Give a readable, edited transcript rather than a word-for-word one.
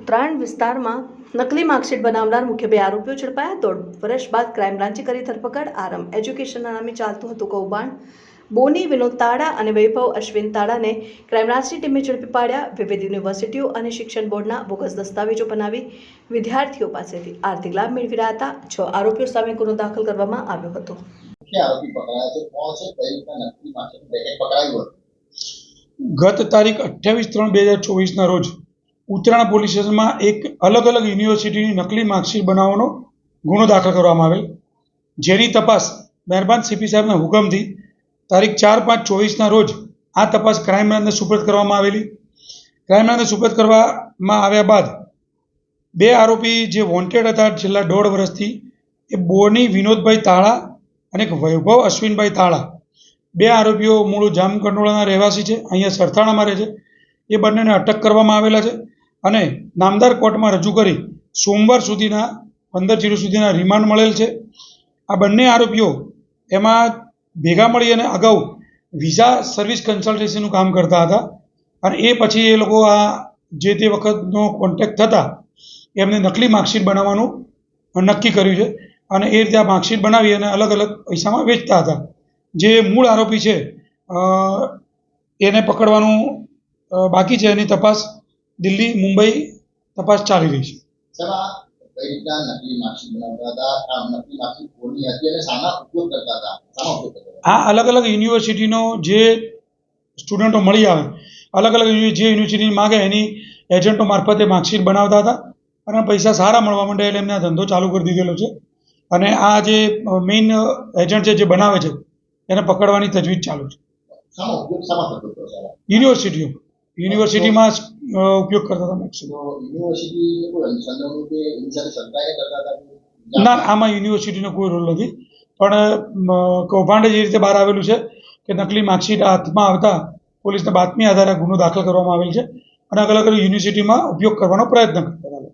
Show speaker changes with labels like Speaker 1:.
Speaker 1: ઉત્તરાયણ વિસ્તારમાં નકલી માર્કશીટ બનાવનાર મુખ્ય બે આરોપીઓ ઝડપાયા। 1.5 વર્ષ બાદ ક્રાઇમ બ્રાન્ચે કરી ધરપકડ। આરંભ એજ્યુકેશનના નામે ચાલતું હતું કૌભાંડ। બોની વિનોદ તાડા અને વૈભવ અશ્વિન તાડાને ક્રાઇમ બ્રાન્ચની ટીમે ઝડપી પાડ્યા। વિવિધ યુનિવર્સિટીઓ અને શિક્ષણ બોર્ડના બોગસ દસ્તાવેજો બનાવી વિદ્યાર્થીઓ પાસેથી આર્થિક લાભ મેળવી રહ્યા હતા। 6 આરોપીઓ સામે ગુનો દાખલ કરવામાં આવ્યો હતો।
Speaker 2: ગત તારીખ 28/3/2024 રોજ ઉત્તરાયણ પોલીસ સ્ટેશનમાં એક અલગ અલગ યુનિવર્સિટીની નકલી માર્કશીટ બનાવવાનો ગુનો દાખલ કરવામાં આવેલ, જેની તપાસ મહેરબાન સીપી સાહેબના હુકમથી તારીખ 4/5/24 રોજ આ તપાસ ક્રાઇમ બ્રાન્ચને સુપરત કરવામાં આવેલી। ક્રાઇમ બ્રાન્ચને સુપરત કરવામાં આવ્યા બાદ બે આરોપી જે વોન્ટેડ હતા છેલ્લા 1.5 વર્ષથી, એ બોની વિનોદભાઈ તાળા અને એક વૈભવ અશ્વિનભાઈ તાળા, બે આરોપીઓ મૂળ જામકંડોળાના રહેવાસી છે, અહીંયા સરથાણામાં રહે છે। એ બંનેને અટક કરવામાં આવેલા છે અને નામદાર કોર્ટમાં રજૂ કરી સોમવાર સુધીના 15 સુધીના રિમાન્ડ મળેલ છે। આ બંને આરોપીઓ એમાં ભેગા મળી અને અગાઉ વિઝા સર્વિસ કન્સલ્ટન્સીનું કામ કરતા હતા અને એ પછી એ લોકો આ જે તે વખતનો કોન્ટેક્ટ થતાં એમને નકલી માર્કશીટ બનાવવાનું નક્કી કર્યું છે અને એ રીતે આ માર્કશીટ બનાવી અને અલગ અલગ પૈસામાં વેચતા હતા। જે મૂળ આરોપી છે એને પકડવાનું બાકી છે, એની તપાસ દિલ્હી, મુંબઈ તપાસ ચાલી રહી છે। આ અલગ અલગ યુનિવર્સિટીનો જે સ્ટુડન્ટો મળી આવે, અલગ અલગ જે યુનિવર્સિટી માગે એની એજન્ટો મારફતે માર્કશીટ બનાવતા હતા અને પૈસા સારા મળવા માંડે એટલે એમને આ ધંધો ચાલુ કરી દીધેલો છે અને આ જે મેઇન એજન્ટ છે જે બનાવે છે એને પકડવાની તજવીજ ચાલુ છે। યુનિવર્સિટીમાં ઉપયોગ કરતા હતા મેક્સિમમ। ના, આમાં યુનિવર્સિટીનો કોઈ રોલ નથી, પણ કૌભાંડ જે રીતે બહાર આવેલું છે કે નકલી માર્કશીટ હાથમાં આવતા પોલીસને બાતમી આધારે ગુનો દાખલ કરવામાં આવેલ છે અને અલગ અલગ યુનિવર્સિટીમાં ઉપયોગ કરવાનો પ્રયત્ન કરતા હતા।